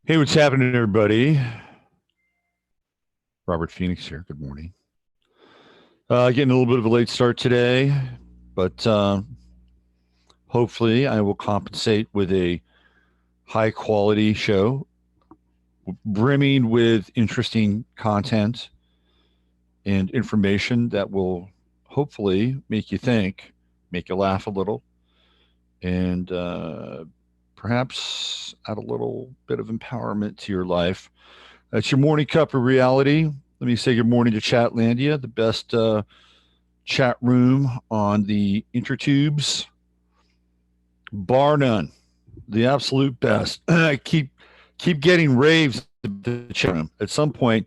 Hey, what's happening, everybody? Robert Phoenix here. Good morning. Getting a little bit of a late start today, but hopefully I will compensate with a high quality show, brimming with interesting content and information that will hopefully make you think, make you laugh a little, and perhaps add a little bit of empowerment to your life. That's your morning cup of reality. Let me say good morning to Chatlandia, the best chat room on the intertubes, bar none. The absolute best. I keep getting raves in the chat room. At some point,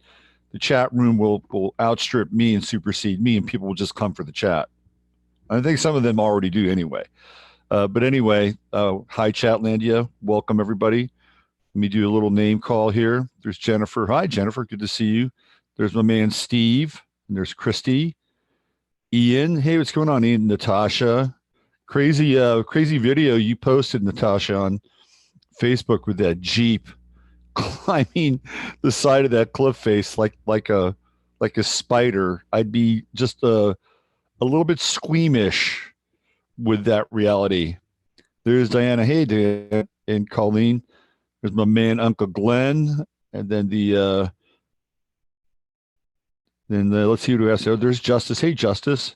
the chat room will outstrip me and supersede me, and people will just come for the chat. I think some of them already do anyway. But anyway, hi Chatlandia, welcome everybody. Let me do a little name call here. There's Jennifer. Hi Jennifer, good to see you. There's my man Steve, and there's Christy. Ian, hey, what's going on, Ian? Natasha, crazy video you posted, Natasha, on Facebook with that Jeep climbing the side of that cliff face like a spider. I'd be just a little bit squeamish with that reality. There's Diana, hey, Diana, and Colleen. There's my man Uncle Glenn, and then let's see who else. Oh, there's Justice. Hey, Justice.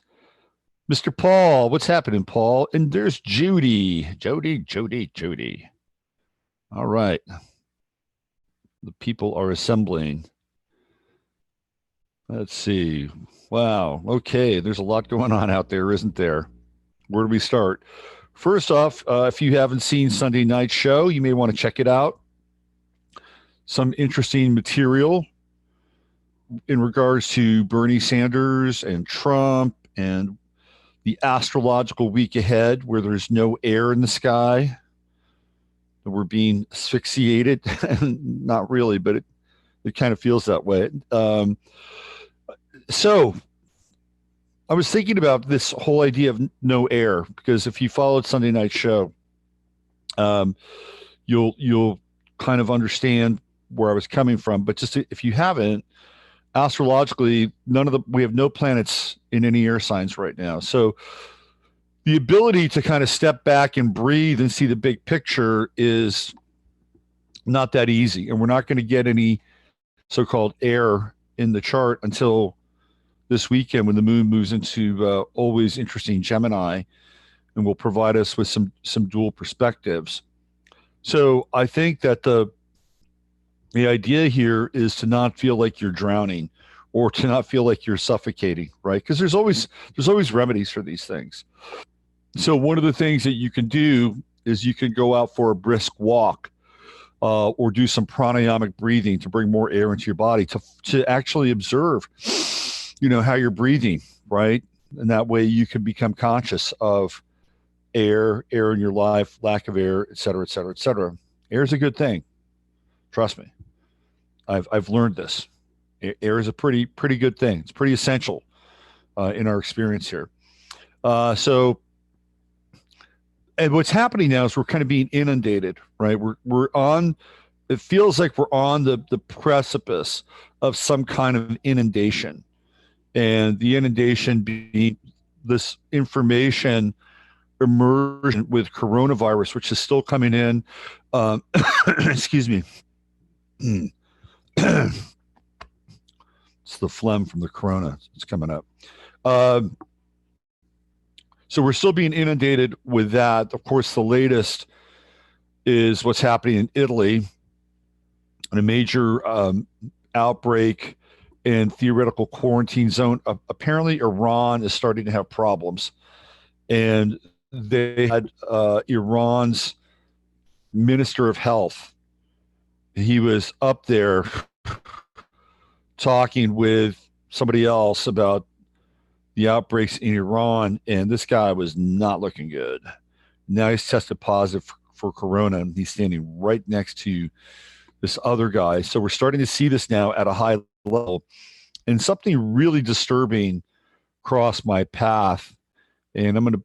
Mr. Paul, what's happening, Paul? And there's Judy. Judy. All right. The people are assembling. Let's see. Wow. Okay. There's a lot going on out there, isn't there? Where do we start? First off, if you haven't seen Sunday Night Show, you may want to check it out. Some interesting material in regards to Bernie Sanders and Trump and the astrological week ahead, where there's no air in the sky. We're being asphyxiated. Not really, but it kind of feels that way. So I was thinking about this whole idea of no air because if you followed Sunday Night Show, um, you'll kind of understand where I was coming from. But just if you haven't, astrologically, we have no planets in any air signs right now. So the ability to kind of step back and breathe and see the big picture is not that easy, and we're not going to get any so-called air in the chart until this weekend when the moon moves into always interesting Gemini and will provide us with some dual perspectives. So I think that the idea here is to not feel like you're drowning or to not feel like you're suffocating, right? Because there's always remedies for these things. So one of the things that you can do is you can go out for a brisk walk or do some pranayamic breathing to bring more air into your body to actually observe, how you're breathing, right? And that way you can become conscious of air in your life, lack of air, et cetera, et cetera, et cetera. Air is a good thing. Trust me. I've learned this. Air is a pretty good thing. It's pretty essential in our experience here. So, and what's happening now is we're kind of being inundated, right? We're on. It feels like we're on the precipice of some kind of inundation, and the inundation being this information immersion with coronavirus, which is still coming in. Excuse me. It's the phlegm from the corona. It's coming up. Um, so we're still being inundated with that. Of course, the latest is what's happening in Italy, in a major outbreak and theoretical quarantine zone. Apparently, Iran is starting to have problems, and they had Iran's minister of health. He was up there talking with somebody else about the outbreaks in Iran, and this guy was not looking good. Now he's tested positive for corona, and he's standing right next to this other guy. So we're starting to see this now at a high level, and something really disturbing crossed my path. And I'm gonna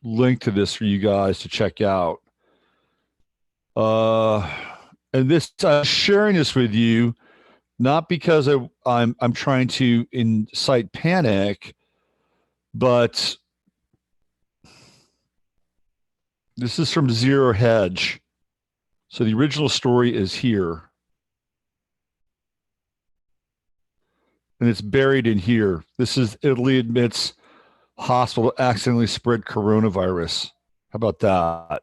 link to this for you guys to check out. Uh, And this I'm sharing this with you not because I'm trying to incite panic, but this is from Zero Hedge. So the original story is here, and it's buried in here. This is Italy admits hospital accidentally spread coronavirus. How about that?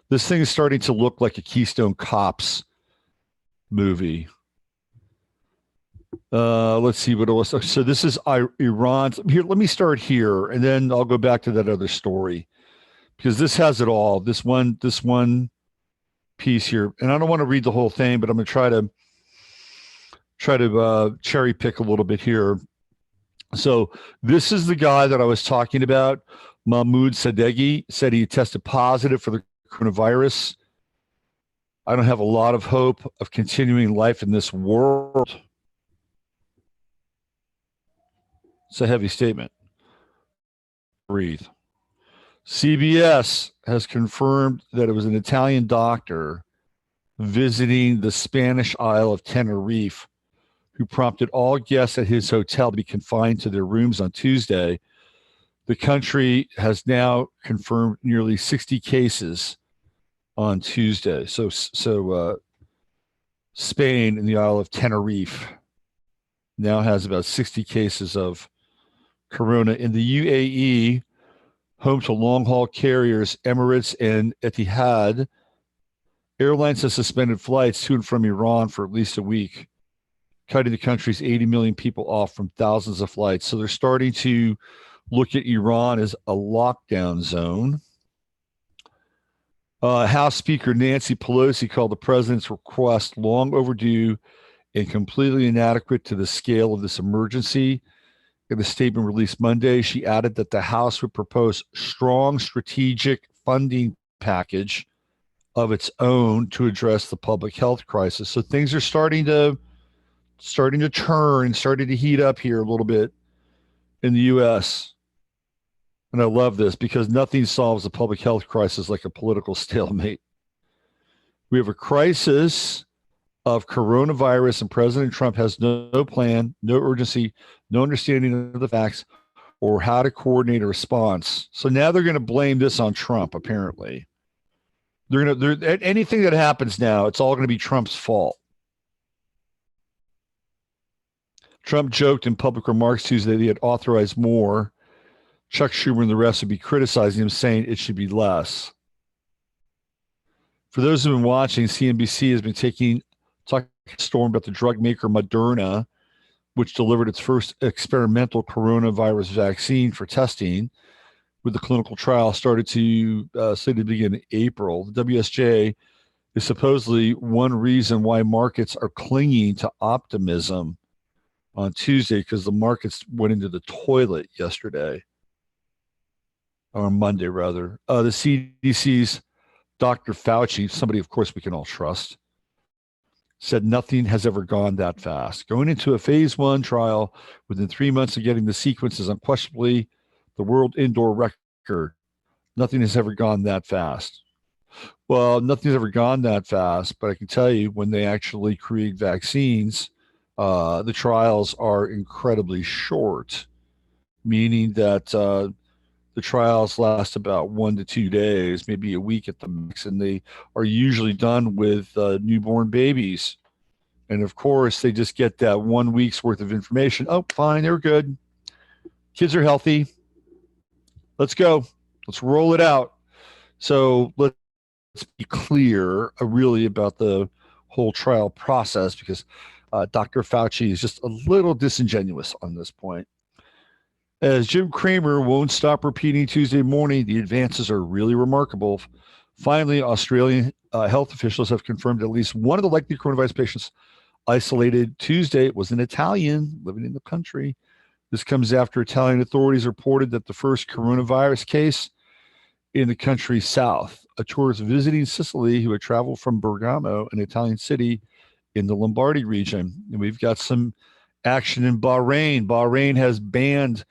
This thing is starting to look like a Keystone Cops movie. Let's see what it was. So this is Iran. Here, let me start here, and then I'll go back to that other story because this has it all. This one piece here, and I don't want to read the whole thing, but I'm going to try to cherry pick a little bit here. So this is the guy that I was talking about. Mahmoud Sadeghi said he tested positive for the coronavirus. I don't have a lot of hope of continuing life in this world. It's a heavy statement. Breathe. CBS has confirmed that it was an Italian doctor visiting the Spanish Isle of Tenerife who prompted all guests at his hotel to be confined to their rooms on Tuesday. The country has now confirmed nearly 60 cases on Tuesday. So Spain and the Isle of Tenerife now has about 60 cases of corona. In the UAE, home to long-haul carriers Emirates and Etihad, airlines have suspended flights to and from Iran for at least a week, cutting the country's 80 million people off from thousands of flights. So they're starting to look at Iran as a lockdown zone. House Speaker Nancy Pelosi called the president's request long overdue and completely inadequate to the scale of this emergency. In a statement released Monday, she added that the House would propose strong strategic funding package of its own to address the public health crisis. So things are starting to turn, starting to heat up here a little bit in the U.S. And I love this because nothing solves a public health crisis like a political stalemate. We have a crisis of coronavirus, and President Trump has no plan, no urgency, no understanding of the facts or how to coordinate a response. So now they're going to blame this on Trump, apparently. Anything that happens now, it's all going to be Trump's fault. Trump joked in public remarks Tuesday that he had authorized more. Chuck Schumer and the rest would be criticizing him, saying it should be less. For those who've been watching, CNBC has been talking a storm about the drug maker Moderna, which delivered its first experimental coronavirus vaccine for testing, with the clinical trial slated to begin in April. The WSJ is supposedly one reason why markets are clinging to optimism on Tuesday, because the markets went into the toilet yesterday, or Monday rather. The CDC's Dr. Fauci, somebody of course we can all trust, said nothing has ever gone that fast. Going into a phase 1 trial within 3 months of getting the sequence is unquestionably the world indoor record. Nothing has ever gone that fast. Well, nothing's ever gone that fast, but I can tell you when they actually create vaccines, the trials are incredibly short, meaning that the trials last about 1 to 2 days, maybe a week at the max, and they are usually done with newborn babies. And of course, they just get that 1 week's worth of information. Oh, fine, they're good. Kids are healthy. Let's go. Let's roll it out. So let's be clear, really, about the whole trial process, because Dr. Fauci is just a little disingenuous on this point. As Jim Cramer won't stop repeating Tuesday morning, the advances are really remarkable. Finally, Australian health officials have confirmed at least one of the likely coronavirus patients isolated Tuesday was an Italian living in the country. This comes after Italian authorities reported that the first coronavirus case in the country's south, a tourist visiting Sicily who had traveled from Bergamo, an Italian city in the Lombardy region. And we've got some action in Bahrain. Bahrain has banned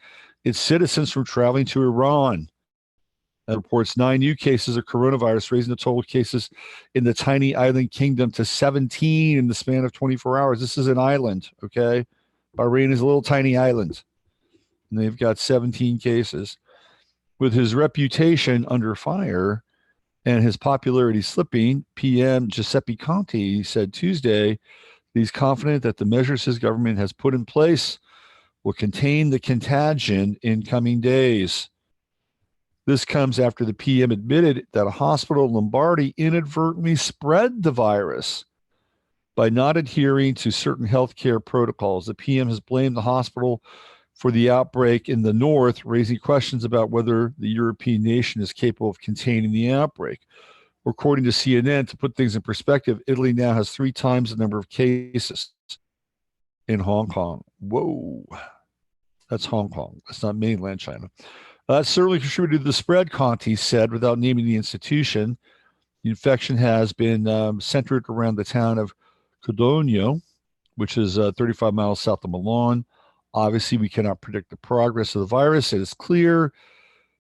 its citizens from traveling to Iran reports 9 new cases of coronavirus, raising the total cases in the tiny island kingdom to 17 in the span of 24 hours. This is an island, okay? Bahrain is a little tiny island, and they've got 17 cases. With his reputation under fire and his popularity slipping, PM Giuseppe Conte said Tuesday he's confident that the measures his government has put in place will contain the contagion in coming days. This comes after the PM admitted that a hospital in Lombardy inadvertently spread the virus by not adhering to certain healthcare protocols. The PM has blamed the hospital for the outbreak in the north, raising questions about whether the European nation is capable of containing the outbreak. According to CNN, to put things in perspective, Italy now has 3 times the number of cases in Hong Kong. Whoa. That's Hong Kong. That's not mainland China. That certainly contributed to the spread, Conte said, without naming the institution. The infection has been centered around the town of Codogno, which is 35 miles south of Milan. Obviously, we cannot predict the progress of the virus. It is clear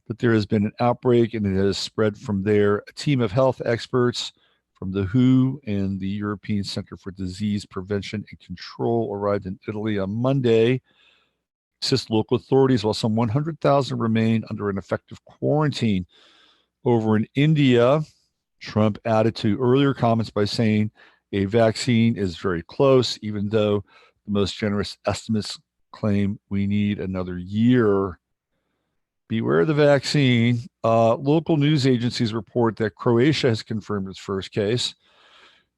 that there has been an outbreak and it has spread from there. A team of health experts from the WHO and the European Center for Disease Prevention and Control arrived in Italy on Monday. Assist local authorities while some 100,000 remain under an effective quarantine. Over in India, Trump added to earlier comments by saying a vaccine is very close, even though the most generous estimates claim we need another year. Beware the vaccine. Local news agencies report that Croatia has confirmed its first case,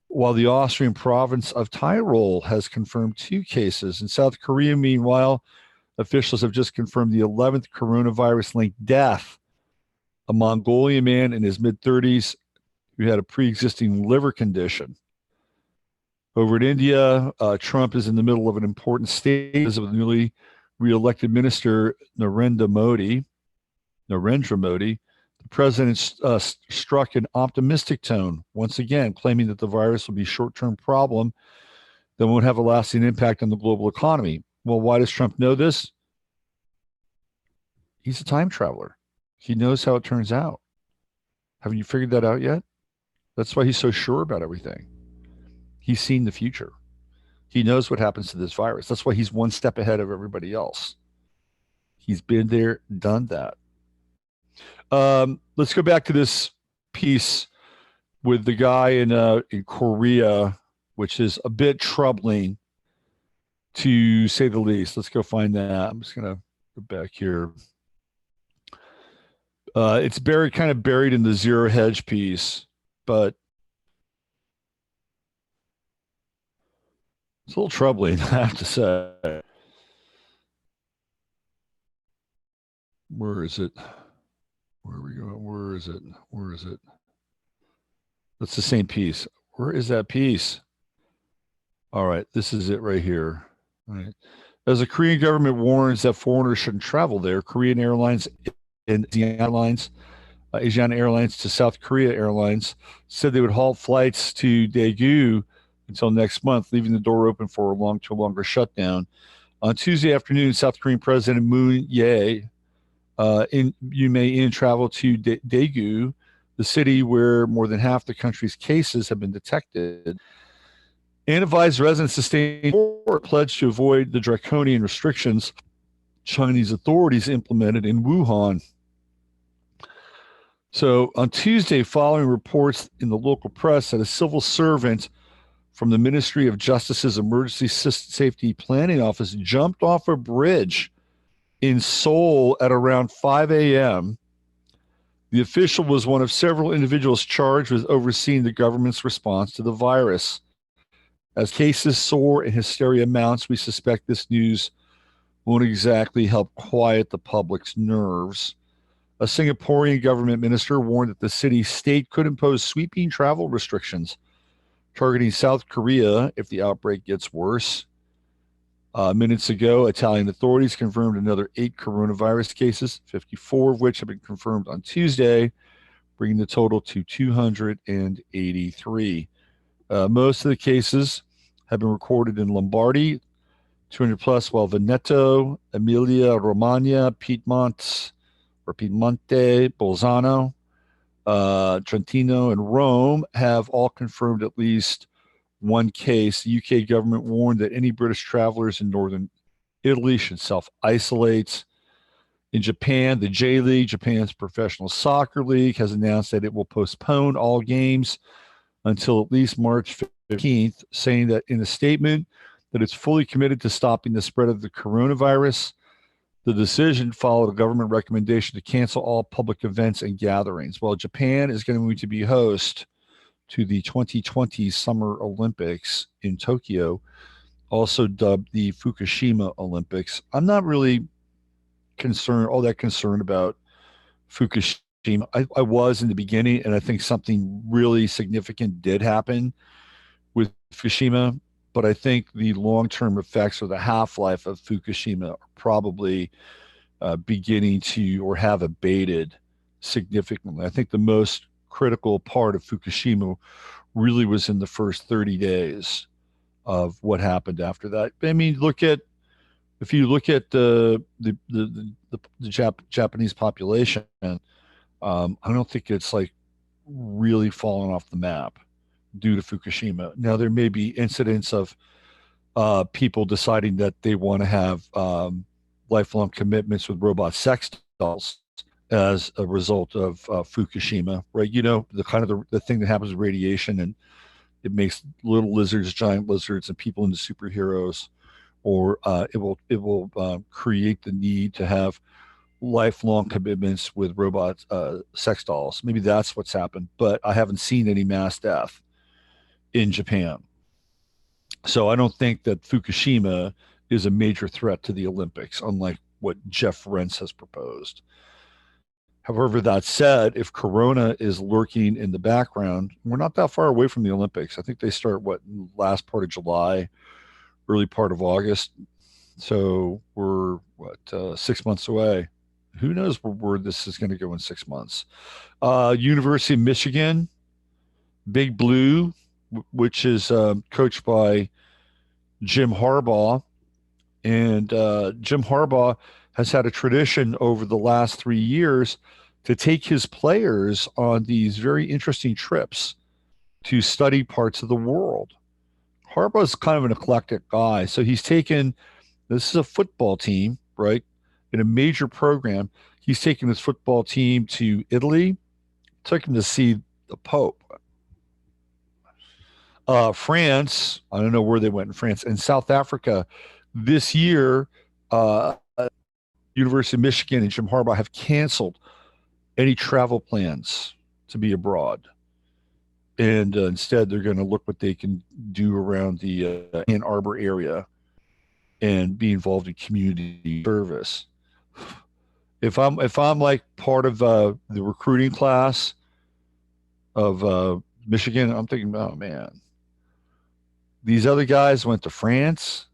while the Austrian province of Tyrol has confirmed 2 cases. In South Korea, meanwhile, officials have just confirmed the 11th coronavirus-linked death. A Mongolian man in his mid-30s who had a pre-existing liver condition. Over in India, Trump is in the middle of an important stage of the newly re-elected minister Narendra Modi. The president struck an optimistic tone, once again, claiming that the virus will be a short-term problem that won't have a lasting impact on the global economy. Well, why does Trump know this? He's a time traveler. He knows how it turns out. Haven't you figured that out yet? That's why he's so sure about everything. He's seen the future. He knows what happens to this virus. That's why he's one step ahead of everybody else. He's been there, done that. Let's go back to this piece with the guy in Korea, which is a bit troubling, to say the least. Let's go find that. I'm just going to go back here. It's kind of buried in the zero hedge piece, but it's a little troubling, I have to say. Where is it? Where are we going? Where is it? That's the same piece. Where is that piece? All right, this is it right here. All right. As the Korean government warns that foreigners shouldn't travel there, Korean Airlines and Asiana Airlines to South Korea Airlines said they would halt flights to Daegu until next month, leaving the door open for a longer shutdown. On Tuesday afternoon, South Korean President Moon Jae-in travel to Daegu, the city where more than half the country's cases have been detected, and advised residents to stay indoors, pledged to avoid the draconian restrictions Chinese authorities implemented in Wuhan. So on Tuesday, following reports in the local press that a civil servant from the Ministry of Justice's Emergency Safety Planning Office jumped off a bridge in Seoul at around 5 a.m., the official was one of several individuals charged with overseeing the government's response to the virus. As cases soar and hysteria mounts, we suspect this news won't exactly help quiet the public's nerves. A Singaporean government minister warned that the city-state could impose sweeping travel restrictions targeting South Korea if the outbreak gets worse. Minutes ago, Italian authorities confirmed another 8 coronavirus cases, 54 of which have been confirmed on Tuesday, bringing the total to 283. Most of the cases have been recorded in Lombardy, 200 plus, while Veneto, Emilia Romagna, Piedmont, or Piemonte, Bolzano, Trentino, and Rome have all confirmed at least one case. The UK government warned that any British travelers in northern Italy should self isolate. In Japan, the J League, Japan's professional soccer league, has announced that it will postpone all games until at least March 15th, saying that in a statement that it's fully committed to stopping the spread of the coronavirus. The decision followed a government recommendation to cancel all public events and gatherings. Well, Japan is going to be host to the 2020 Summer Olympics in Tokyo, also dubbed the Fukushima Olympics. I'm not really all that concerned about Fukushima. I was in the beginning, and I think something really significant did happen with Fukushima, but I think the long-term effects or the half-life of Fukushima are probably beginning to or have abated significantly. I think the most critical part of Fukushima really was in the first 30 days of what happened after that. I mean, if you look at the Japanese population, I don't think it's like really fallen off the map due to Fukushima. Now there may be incidents of people deciding that they want to have lifelong commitments with robot sex dolls as a result of Fukushima, right? You know, the kind of the thing that happens with radiation, and it makes little lizards, giant lizards, and people into superheroes, or it will create the need to have lifelong commitments with robot sex dolls. Maybe that's what's happened, but I haven't seen any mass death in Japan. So I don't think that Fukushima is a major threat to the Olympics, unlike what Jeff Rentz has proposed. However, that said, if Corona is lurking in the background, we're not that far away from the Olympics. I think they start last part of July, early part of August. So we're 6 months away. Who knows where this is going to go in 6 months? University of Michigan, Big Blue, which is coached by Jim Harbaugh. And Jim Harbaugh has had a tradition over the last 3 years to take his players on these very interesting trips to study parts of the world. Harbaugh's kind of an eclectic guy. So this is a football team, right? In a major program. He's taken his football team to Italy, took him to see the Pope. France, I don't know where they went in France, and South Africa. This year, University of Michigan and Jim Harbaugh have canceled any travel plans to be abroad. And instead, they're going to look what they can do around the Ann Arbor area and be involved in community service. If I'm like part of the recruiting class of Michigan, I'm thinking, oh man, these other guys went to France,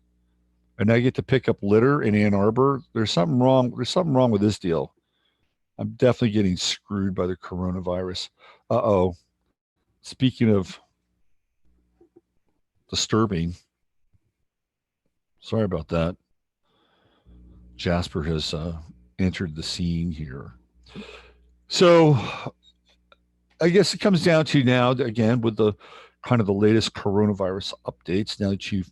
and I get to pick up litter in Ann Arbor. There's something wrong. There's something wrong with this deal. I'm definitely getting screwed by the coronavirus. Uh-oh. Speaking of disturbing, sorry about that. Jasper has entered the scene here. So I guess it comes down to now, again, with the kind of the latest coronavirus updates, now that you've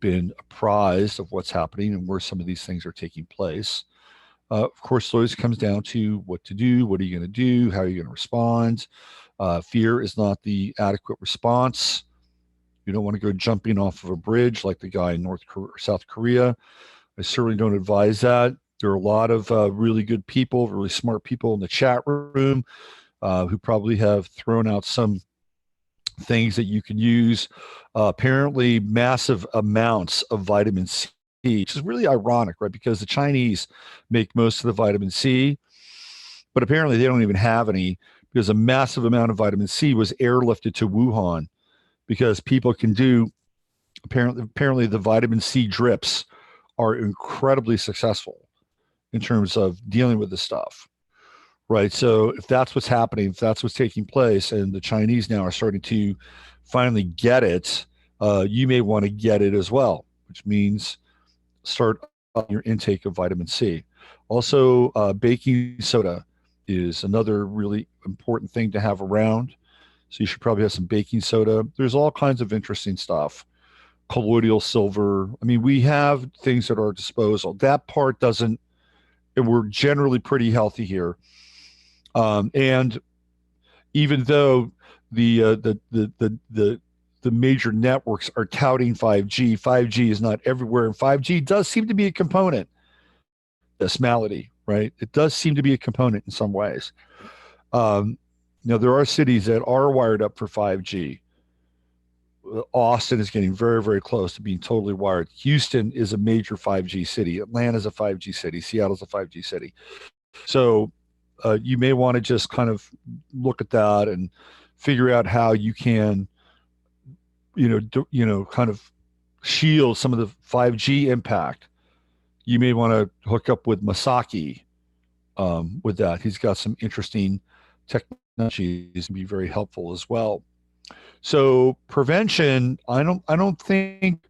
been apprised of what's happening and where some of these things are taking place. Of course, it always comes down to what to do. What are you going to do? How are you going to respond? Fear is not the adequate response. You don't want to go jumping off of a bridge like the guy in South Korea. I certainly don't advise that. There are a lot of really good people, really smart people in the chat room who probably have thrown out some things that you can use. Apparently, massive amounts of vitamin C, which is really ironic, right? Because the Chinese make most of the vitamin C, but apparently they don't even have any, because a massive amount of vitamin C was airlifted to Wuhan because people can do, apparently the vitamin C drips are incredibly successful in terms of dealing with this stuff. Right. So if that's what's happening, if that's what's taking place, and the Chinese now are starting to finally get it, you may want to get it as well, which means start up your intake of vitamin C. Also, baking soda is another really important thing to have around. So you should probably have some baking soda. There's all kinds of interesting stuff. Colloidal silver. I mean, we have things at our disposal. That part doesn't, and we're generally pretty healthy here. And even though the major networks are touting 5G, 5G is not everywhere, and 5G does seem to be a component. This malady, right? It does seem to be a component in some ways. Um, there are cities that are wired up for 5G. Austin is getting very, very close to being totally wired. Houston is a major 5G city. Atlanta is a 5G city. Seattle's a 5G city. So you may want to just kind of look at that and figure out how you can, kind of shield some of the 5G impact. You may want to hook up with Masaki with that. He's got some interesting technologies and be very helpful as well. So prevention, I don't think,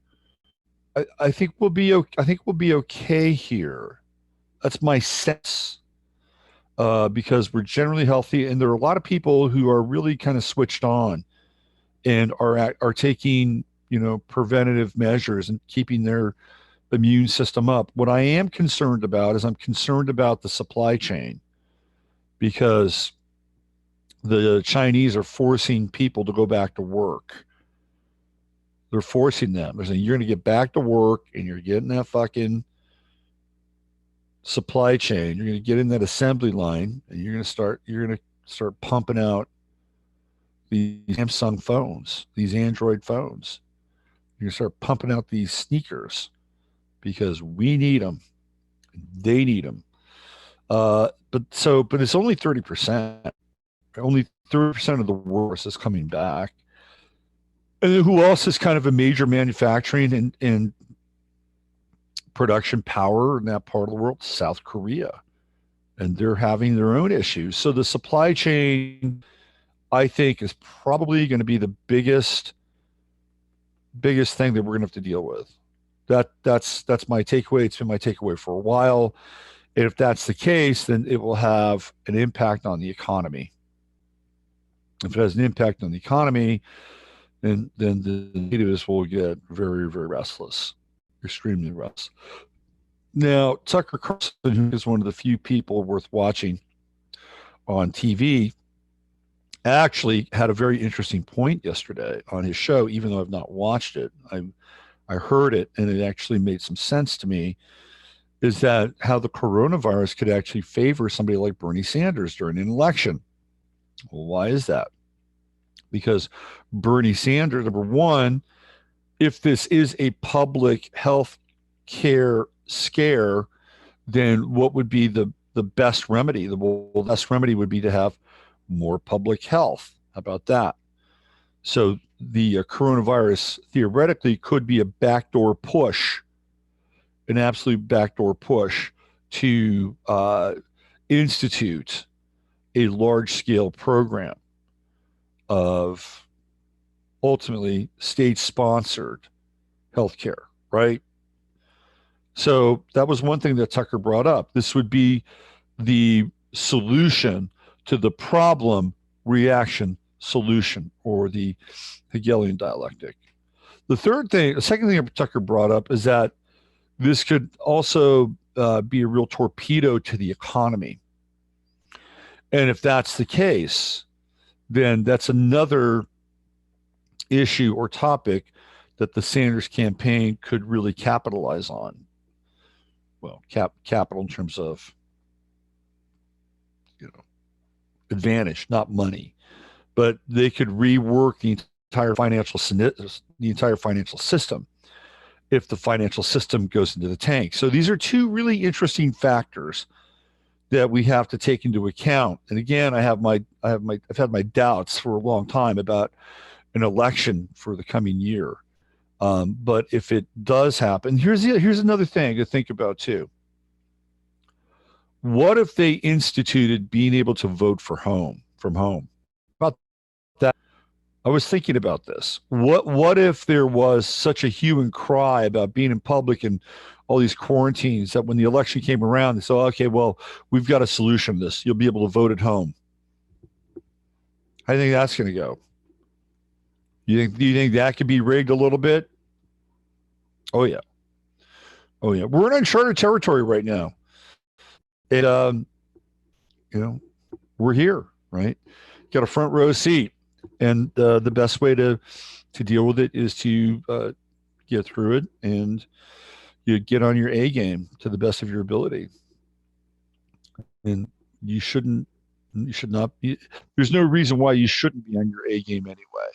I think I think we'll be okay here. That's my sense. Because we're generally healthy, and there are a lot of people who are really kind of switched on and are taking preventative measures and keeping their immune system up. What I am concerned about is I'm concerned about the supply chain because the Chinese are forcing people to go back to work. They're forcing them. They're saying you're going to get back to work and you're getting that fucking supply chain. You're going to get in that assembly line and you're going to start pumping out these Samsung phones, these Android phones. You're going to start pumping out these sneakers because we need them. They need them. But it's only 30%. Only 30% of the workforce is coming back. And who else is kind of a major manufacturing and production power in that part of the world? South Korea. And they're having their own issues. So the supply chain, I think, is probably going to be the biggest thing that we're going to have to deal with. That's my takeaway. It's been my takeaway for a while. And if that's the case, then it will have an impact on the economy. If it has an impact on the economy, then the natives will get very, very restless, extremely restless. Now, Tucker Carlson, who is one of the few people worth watching on TV, actually had a very interesting point yesterday on his show, even though I've not watched it. I heard it and it actually made some sense to me, is that how the coronavirus could actually favor somebody like Bernie Sanders during an election. Well, why is that? Because Bernie Sanders, number one, if this is a public health care scare, then what would be the best remedy? The best remedy would be to have more public health. How about that? So the coronavirus theoretically could be a backdoor push, an absolute backdoor push to institute a large scale program of ultimately state sponsored healthcare, right? So that was one thing that Tucker brought up. This would be the solution to the problem reaction solution, or the Hegelian dialectic. The second thing that Tucker brought up is that this could also be a real torpedo to the economy. And if that's the case, then that's another issue or topic that the Sanders campaign could really capitalize on. Well, capital in terms of, advantage, not money, but they could rework the entire financial system if the financial system goes into the tank. So these are two really interesting factors that we have to take into account. And again, I've had my doubts for a long time about an election for the coming year. But if it does happen, here's another thing to think about too. What if they instituted being able to vote from home? About that, I was thinking about this. What if there was such a hue and cry about being in public and all these quarantines that when the election came around, they said, okay, well, we've got a solution to this. You'll be able to vote at home. How do you think that's going to go? Do you think that could be rigged a little bit? Oh yeah, oh yeah. We're in uncharted territory right now. It you know, we're here, right? Got a front row seat, and the best way to deal with it is to get through it and you get on your A game to the best of your ability. And you shouldn't, you should not be. There's no reason why you shouldn't be on your A game anyway,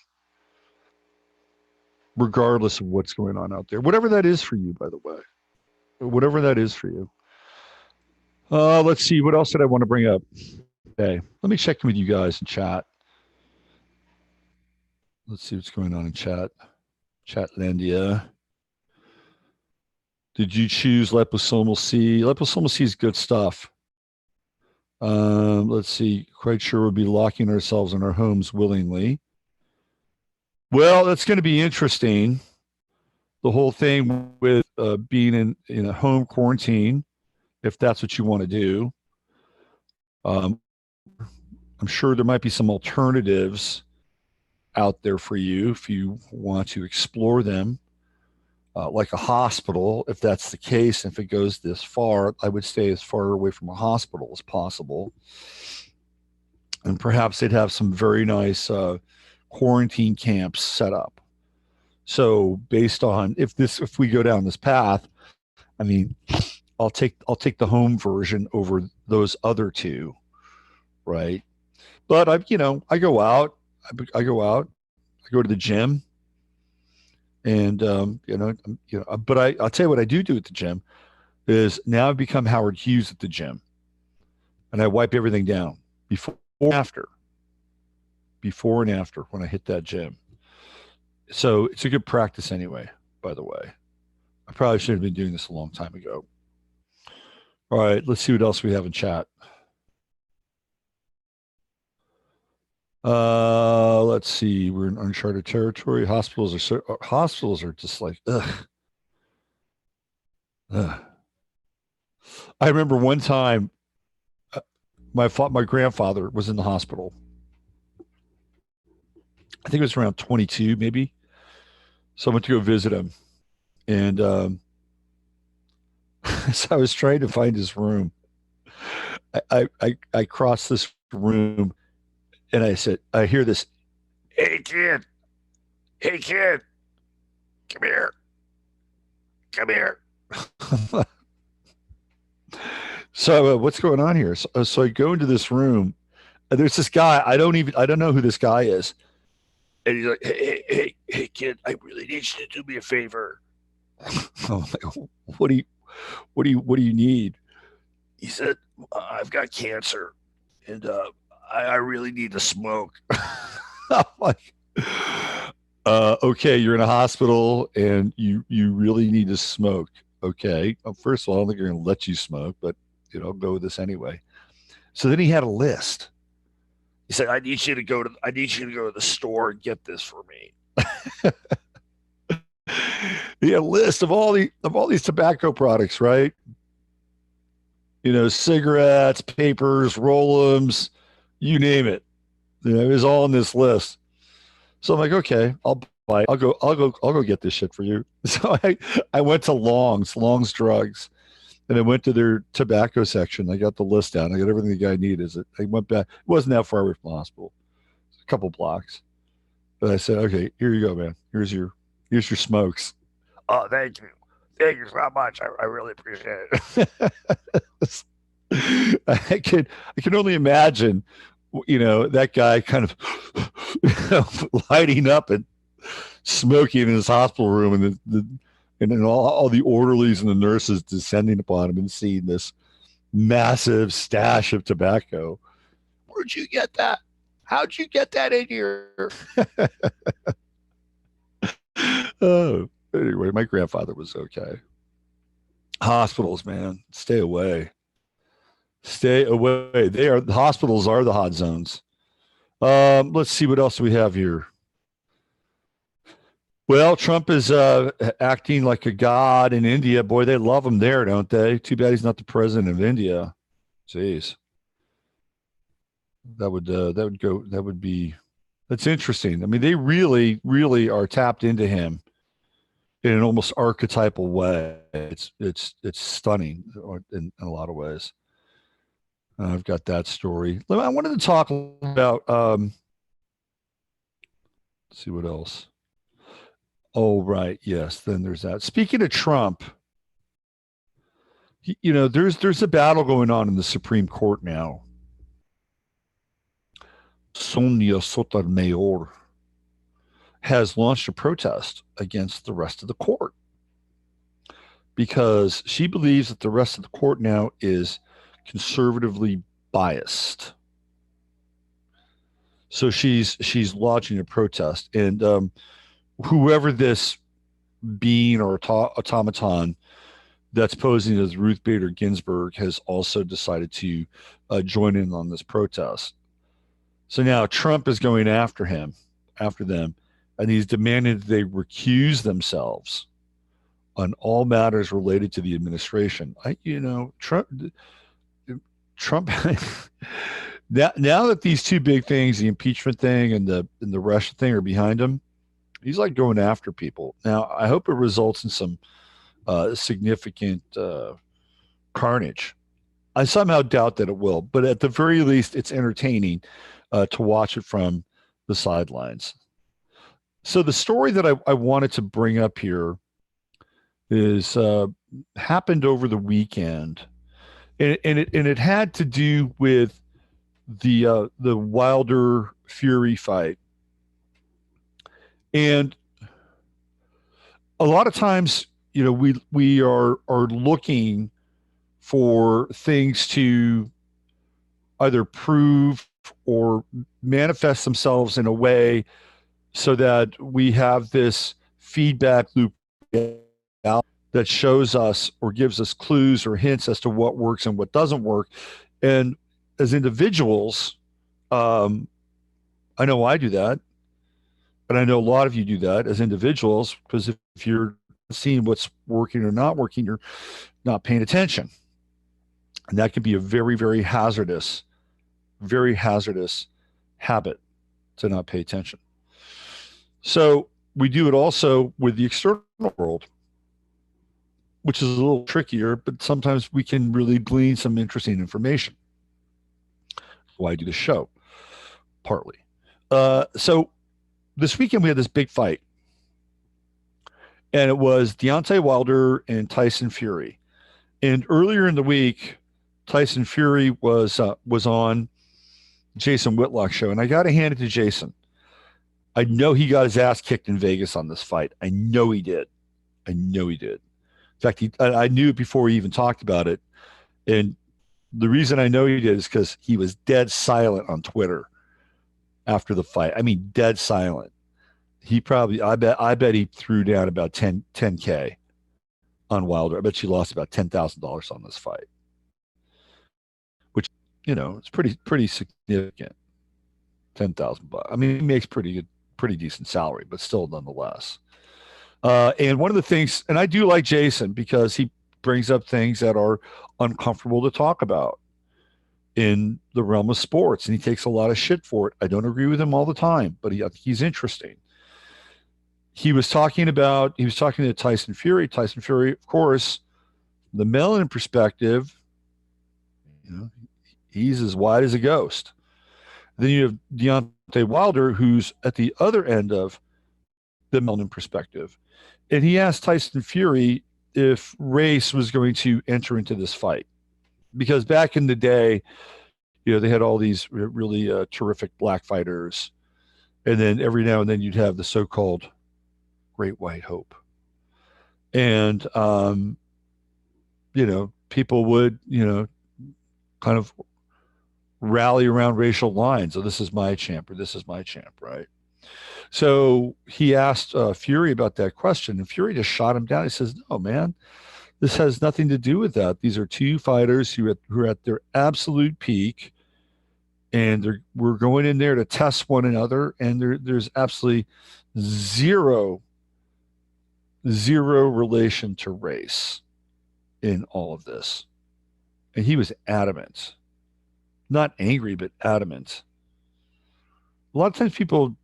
regardless of what's going on out there. Whatever that is for you, by the way, whatever that is for you. Let's see. What else did I want to bring up? Okay, let me check in with you guys in chat. Let's see what's going on in chat. Chatlandia. Did you choose liposomal C? Liposomal C is good stuff. Let's see. Quite sure we'll be locking ourselves in our homes willingly. Well, that's going to be interesting. The whole thing with being in a home quarantine, if that's what you want to do. Um, I'm sure there might be some alternatives out there for you if you want to explore them, like a hospital. If that's the case, if it goes this far, I would stay as far away from a hospital as possible. And perhaps they'd have some very nice quarantine camps set up. So based on if we go down this path, I mean, I'll take the home version over those other two, right? But I go out, I go out, I go to the gym, and But I'll tell you what I do at the gym is now I've become Howard Hughes at the gym, and I wipe everything down after, before and after when I hit that gym. So it's a good practice anyway, by the way. I probably should have been doing this a long time ago. All right, let's see what else we have in chat. Let's see. We're in uncharted territory. Hospitals are just like ugh. Ugh. I remember one time my grandfather was in the hospital. I think it was around 22, maybe. So I went to go visit him, and so I was trying to find his room. I crossed this room, and I said, I hear this, hey kid, come here, come here. So what's going on here? So I go into this room, and there's this guy. I don't know who this guy is. And he's like, hey, kid, I really need you to do me a favor. I'm like, what do you need? He said, I've got cancer, and I really need to smoke. I'm like, okay, you're in a hospital, and you really need to smoke. Okay, well, first of all, I don't think they're going to let you smoke, but I'll go with this anyway. So then he had a list. He said, I need you to go to the store and get this for me. He had a list of all these tobacco products, right? Cigarettes, papers, roll-ums, you name it. It was all on this list. So I'm like, okay, I'll buy it. I'll go get this shit for you. So I went to Long's Drugs, and I went to their tobacco section. I got the list down. I got everything the guy needed. I went back. It wasn't that far away from the hospital. It was a couple blocks. But I said, okay, here you go, man. Here's your smokes. Oh, thank you. Thank you so much. I really appreciate it. I can only imagine, that guy kind of lighting up and smoking in his hospital room, and then all the orderlies and the nurses descending upon him and seeing this massive stash of tobacco. Where'd you get that? How'd you get that in here? Oh, anyway, my grandfather was okay. Hospitals, man, stay away. Stay away. The hospitals are the hot zones. Let's see what else we have here. Well, Trump is acting like a god in India. Boy, they love him there, don't they? Too bad he's not the president of India. Jeez, that would be that's interesting. I mean, they really, really are tapped into him in an almost archetypal way. It's stunning in a lot of ways. I've got that story. I wanted to talk about let's see what else. Oh, right, yes. Then there's that. Speaking of Trump, there's a battle going on in the Supreme Court now. Sonia Sotomayor has launched a protest against the rest of the court because she believes that the rest of the court now is conservatively biased. So she's launching a protest, and whoever this being or automaton that's posing as Ruth Bader Ginsburg has also decided to join in on this protest. So now Trump is going after them, and he's demanding that they recuse themselves on all matters related to the administration. Trump. Now that these two big things, the impeachment thing and the Russia thing, are behind him, he's like going after people. Now, I hope it results in some significant carnage. I somehow doubt that it will, but at the very least, it's entertaining to watch it from the sidelines. So the story that I wanted to bring up here is happened over the weekend, and it had to do with the Wilder Fury fight. And a lot of times, we are looking for things to either prove or manifest themselves in a way so that we have this feedback loop that shows us or gives us clues or hints as to what works and what doesn't work. And as individuals, um, I know I do that, and I know a lot of you do that as individuals, because if you're seeing what's working or not working, you're not paying attention. And that can be a very, very hazardous habit to not pay attention. So we do it also with the external world, which is a little trickier, but sometimes we can really glean some interesting information. Why I do the show, partly. So this weekend we had this big fight, and it was Deontay Wilder and Tyson Fury. And earlier in the week, Tyson Fury was on Jason Whitlock's show, and I got to hand it to Jason. I know he got his ass kicked in Vegas on this fight. I know he did. I know he did. In fact, I knew it before he even talked about it. And the reason I know he did is because he was dead silent on Twitter after the fight. I mean, dead silent. He probably, I bet he threw down about 10K on Wilder. I bet she lost about $10,000 on this fight, which, it's pretty significant. 10,000 bucks. I mean, he makes pretty decent salary, but still nonetheless. And one of the things, and I do like Jason because he brings up things that are uncomfortable to talk about in the realm of sports, and he takes a lot of shit for it. I don't agree with him all the time, but he's interesting. He was talking to Tyson Fury. Tyson Fury, of course, the melanin perspective, he's as white as a ghost. Then you have Deontay Wilder, who's at the other end of the melanin perspective. And he asked Tyson Fury if race was going to enter into this fight. Because back in the day, they had all these really terrific black fighters. And then every now and then you'd have the so-called Great White Hope. And, people would, kind of rally around racial lines. Oh, this is my champ or this is my champ, right? So he asked Fury about that question, and Fury just shot him down. He says, "No, man, this has nothing to do with that. These are two fighters who are at their absolute peak, and we're going in there to test one another, and there's absolutely zero zero relation to race in all of this. And he was adamant, not angry, but adamant. A lot of times people,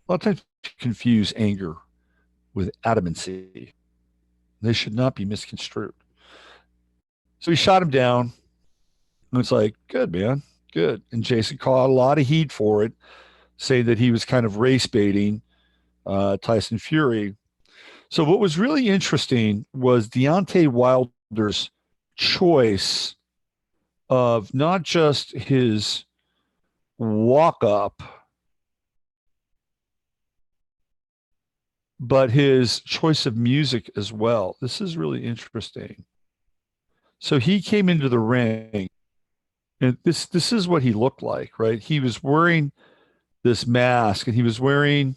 a lot of times confuse anger with adamancy. They should not be misconstrued. So he shot him down. And it's like, good, man, good. And Jason caught a lot of heat for it, saying that he was kind of race baiting Tyson Fury. So what was really interesting was Deontay Wilder's choice of not just his walk up, but his choice of music as well. This is really interesting. So he came into the ring, and this is what he looked like, right? He was wearing this mask, and he was wearing.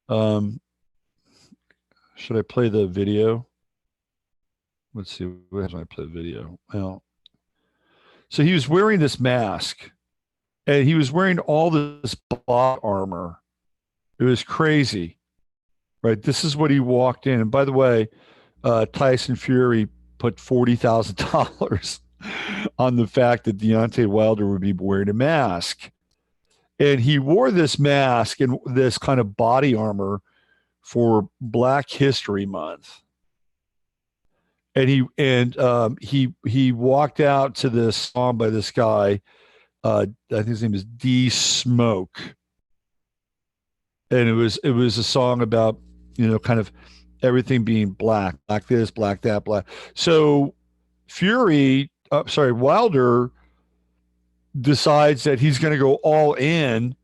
Um, should I play the video? Let's see. What happens when I play the video? Well, so he was wearing this mask, and he was wearing all this bot armor. It was crazy, right? This is what he walked in. And by the way, Tyson Fury put $40,000 on the fact that Deontay Wilder would be wearing a mask. And he wore this mask and this kind of body armor for Black History Month. And he walked out to this song by this guy. I think his name is D Smoke. And it was a song about, kind of everything being black, black this, black that, black. So Wilder decides that he's going to go all in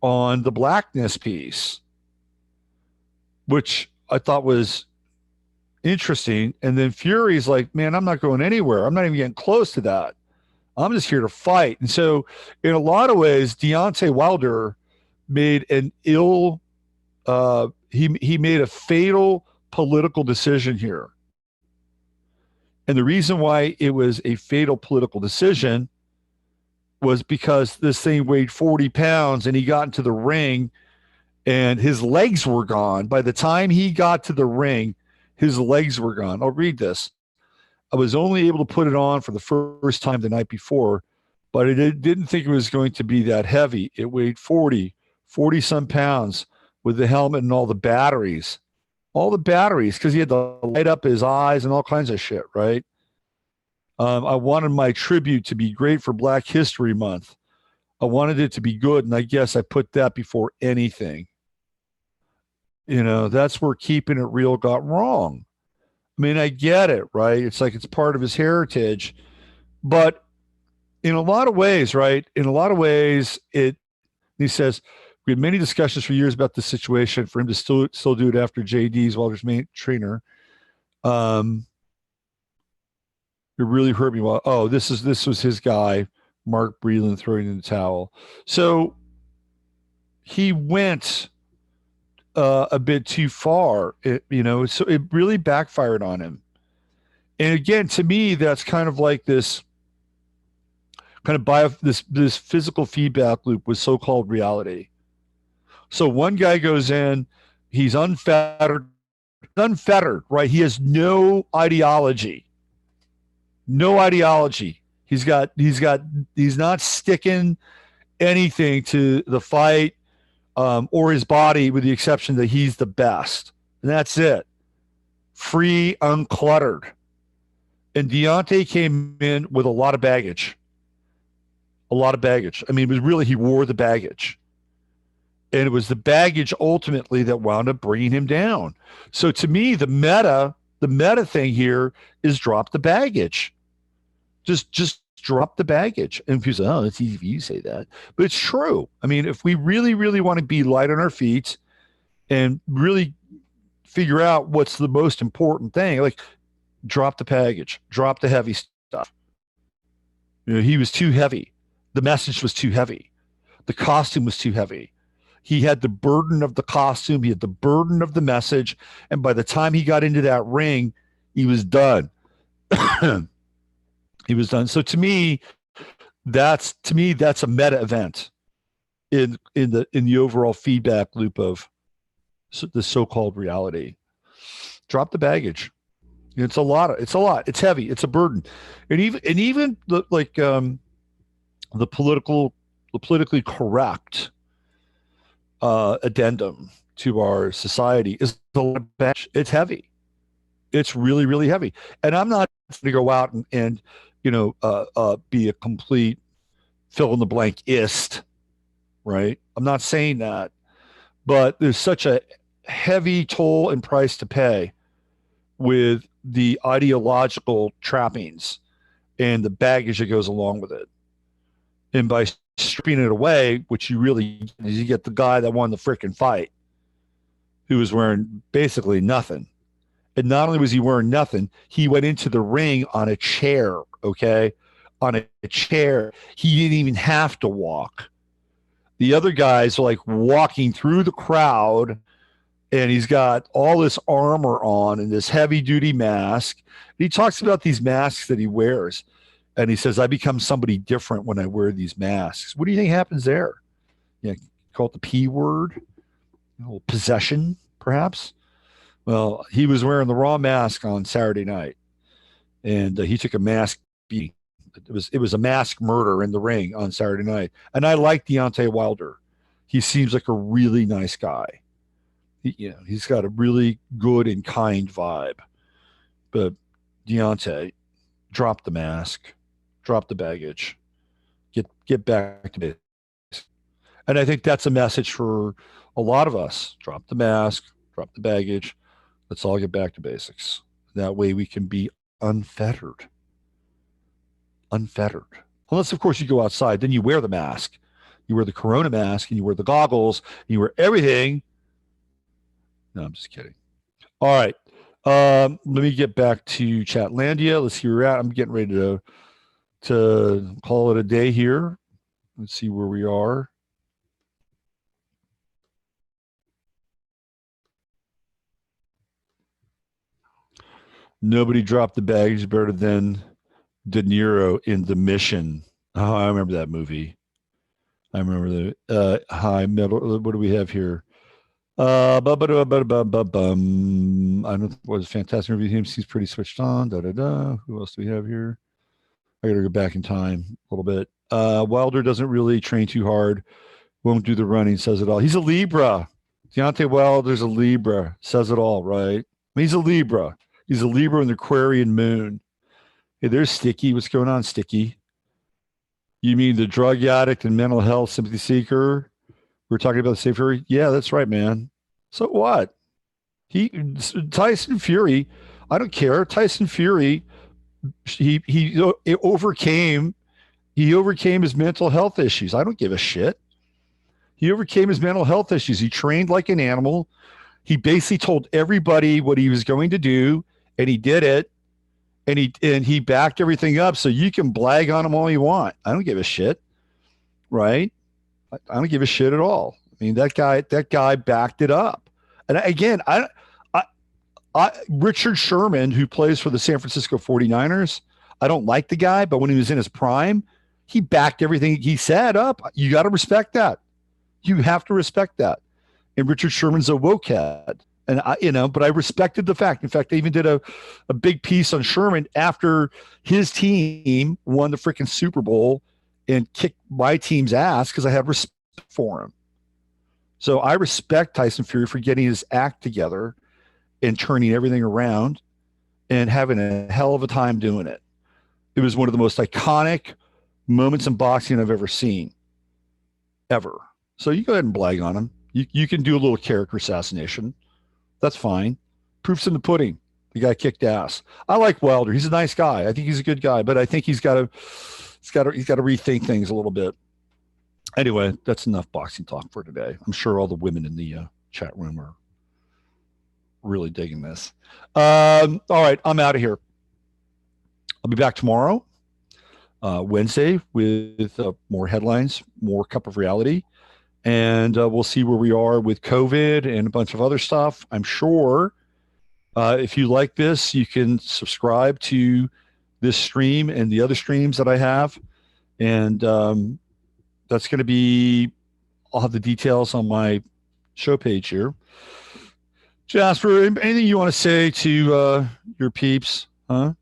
on the blackness piece, which I thought was interesting. And then Fury's like, man, I'm not going anywhere. I'm not even getting close to that. I'm just here to fight. And so in a lot of ways, Deontay Wilder made an he made a fatal political decision here. And the reason why it was a fatal political decision was because this thing weighed 40 pounds and he got into the ring and his legs were gone. By the time he got to the ring, his legs were gone. I'll read this. I was only able to put it on for the first time the night before, but I didn't think it was going to be that heavy. It weighed 40 some pounds with the helmet and all the batteries, because he had to light up his eyes and all kinds of shit, right? I wanted my tribute to be great for Black History Month. I wanted it to be good, and I guess I put that before anything. That's where keeping it real got wrong. I mean, I get it, right? It's like it's part of his heritage, but in a lot of ways, right? In a lot of ways, he says, we had many discussions for years about this situation. For him to still do it after JD's Wilder's main trainer, it really hurt me. This was his guy, Mark Breland, throwing in the towel. So he went a bit too far, so it really backfired on him. And again, to me, that's kind of like this kind of this physical feedback loop with so-called reality. So one guy goes in, he's unfettered, right? He has no ideology. He's not sticking anything to the fight or his body, with the exception that he's the best. And that's it. Free, uncluttered. And Deontay came in with a lot of baggage. I mean, he wore the baggage. And it was the baggage ultimately that wound up bringing him down. So to me, the meta thing here is drop the baggage. Just drop the baggage. And people say, oh, it's easy for you to say that. But it's true. I mean, if we really, really want to be light on our feet and really figure out what's the most important thing, like drop the baggage, drop the heavy stuff. He was too heavy. The message was too heavy. The costume was too heavy. He had the burden of the costume. He had the burden of the message. And by the time he got into that ring, he was done. He was done. So to me, that's a meta event in the overall feedback loop of the so-called reality. Drop the baggage. It's a lot. It's a lot. It's heavy. It's a burden, and even the political, the politically correct addendum to our society is a lot of baggage. It's heavy. It's really, really heavy. And I'm not going to go out and be a complete fill in the blank ist, right? I'm not saying that, but there's such a heavy toll and price to pay with the ideological trappings and the baggage that goes along with it. And by stripping it away, which you really you get the guy that won the freaking fight, who was wearing basically nothing. And not only was he wearing nothing, he went into the ring on a chair, okay? On a chair. He didn't even have to walk. The other guys are like walking through the crowd, and he's got all this armor on and this heavy duty mask. And he talks about these masks that he wears. And he says, I become somebody different when I wear these masks. What do you think happens there? Yeah, call it the P word, a little possession, perhaps. Well, he was wearing the raw mask on Saturday night, and he took a mask beating. It was a mask murder in the ring on Saturday night. And I like Deontay Wilder. He seems like a really nice guy. He's got a really good and kind vibe. But Deontay, drop the mask, drop the baggage, get back to basics. And I think that's a message for a lot of us. Drop the mask, drop the baggage. Let's all get back to basics. That way we can be unfettered. Unfettered. Unless, of course, you go outside, then you wear the mask. You wear the corona mask and you wear the goggles, and you wear everything. No, I'm just kidding. All right. Let me get back to Chatlandia. Let's see where we're at. I'm getting ready to call it a day here. Let's see where we are. Nobody dropped the baggage better than De Niro in The Mission. Oh, I remember that movie. I remember the high metal. What do we have here? I don't know what was fantastic review. Him seems pretty switched on. Da da da. Who else do we have here? I gotta go back in time a little bit. Wilder doesn't really train too hard. Won't do the running. Says it all. He's a Libra. Deontay Wilder's a Libra. Says it all, right? I mean, he's a Libra. He's a Libra in the Aquarian moon. Hey, there's Sticky. What's going on, Sticky? You mean the drug addict and mental health sympathy seeker? We're talking about the safe Fury. Yeah, that's right, man. So what? Tyson Fury. I don't care. Tyson Fury. He overcame his mental health issues. I don't give a shit. He overcame his mental health issues. He trained like an animal. He basically told everybody what he was going to do, and he did it. And he backed everything up. So you can blag on him all you want. I don't give a shit, right? I don't give a shit at all. I mean, that guy backed it up. And again, Richard Sherman, who plays for the San Francisco 49ers, I don't like the guy, but when he was in his prime, he backed everything he said up. You got to respect that. You have to respect that. And Richard Sherman's a wokehead. And but I respected the fact. In fact, I even did a big piece on Sherman after his team won the freaking Super Bowl and kicked my team's ass because I had respect for him. So I respect Tyson Fury for getting his act together and turning everything around and having a hell of a time doing it. It was one of the most iconic moments in boxing I've ever seen, ever. So you go ahead and blag on him. You can do a little character assassination. That's fine. Proof's in the pudding. The guy kicked ass. I like Wilder. He's a nice guy. I think he's a good guy, but I think he's got to rethink things a little bit. Anyway, that's enough boxing talk for today. I'm sure all the women in the chat room are really digging this. All right, I'm out of here. I'll be back tomorrow, Wednesday, with more headlines, more Cup of Reality. And we'll see where we are with COVID and a bunch of other stuff. I'm sure if you like this, you can subscribe to this stream and the other streams that I have. And that's going to be, I'll have the details on my show page here. Jasper, anything you want to say to your peeps? Huh?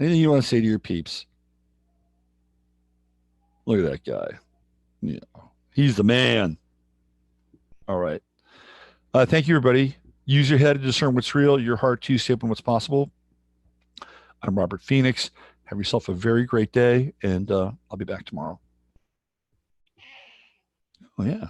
Anything you want to say to your peeps? Look at that guy. Yeah, he's the man. All right. Thank you, everybody. Use your head to discern what's real, your heart to stay open what's possible. I'm Robert Phoenix. Have yourself a very great day, and I'll be back tomorrow. Oh, yeah.